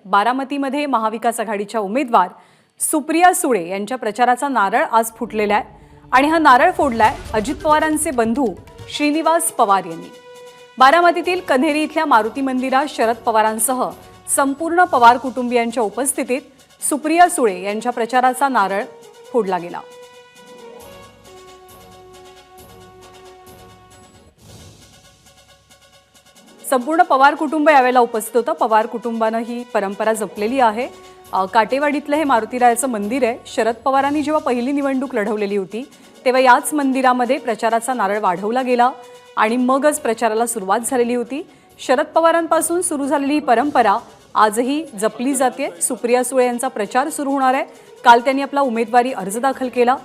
बारामतीमध्ये महाविकास आघाडीच्या उमेदवार सुप्रिया सुळे यांच्या प्रचाराचा नारळ आज फुटलेला आहे आणि हा नारळ फोडलाय अजित पवारांचे बंधू श्रीनिवास पवार यांनी। बारामतीतील कन्हेरी इथल्या मारुती मंदिरात शरद पवारांसह संपूर्ण पवार कुटुंबियांच्या उपस्थितीत सुप्रिया सुळे यांच्या प्रचाराचा नारळ फोडला गेला। संपूर्ण पवार कुटुंब यावेळेला उपस्थित होतं। पवार कुटुंबानं ही परंपरा जपलेली आहे। काटेवाडीतलं हे मारुतीरायाचं मंदिर आहे। शरद पवारांनी जेव्हा पहिली निवडणूक लढवलेली होती तेव्हा याच मंदिरामध्ये प्रचाराचा नारळ वाढवला गेला आणि मगच प्रचाराला सुरुवात झालेली होती। शरद पवारांपासून सुरू झालेली ही परंपरा आजही जपली जाते। सुप्रिया सुळे यांचा प्रचार सुरू होणार आहे। काल त्यांनी आपला उमेदवारी अर्ज दाखल केला।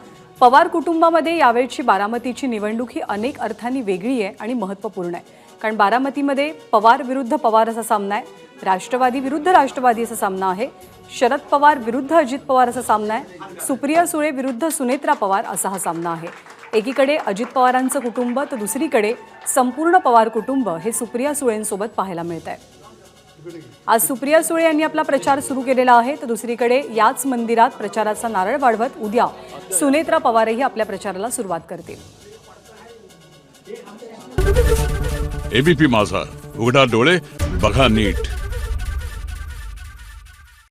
पवार कुटुंबामध्ये यावेळची बारामतीची निवडणूक ही अनेक अर्थांनी वेगळी आहे आणि महत्त्वपूर्ण आहे, कारण बारामतीमध्ये पवार विरुद्ध पवार असा सामना आहे, राष्ट्रवादी विरुद्ध राष्ट्रवादी असा सामना आहे, शरद पवार विरुद्ध अजित पवार असा सामना आहे, सुप्रिया सुळे विरुद्ध सुनेत्रा पवार असा हा सामना आहे। एकीकडे अजित पवारांचं कुटुंब तर दुसरीकडे संपूर्ण पवार कुटुंब हे सुप्रिया सुळेंसोबत पाहायला मिळतंय। आज सुप्रिया सुळे यांनी आपला प्रचार सुरू केलेला आहे तर दुसरीकडे याच मंदिरात प्रचाराचा नारळ वाढवत उद्या सुनेत्रा पवारही आपल्या प्रचाराला सुरुवात करतील। एबीपी माझा, उघडा डोळे बघा नीट।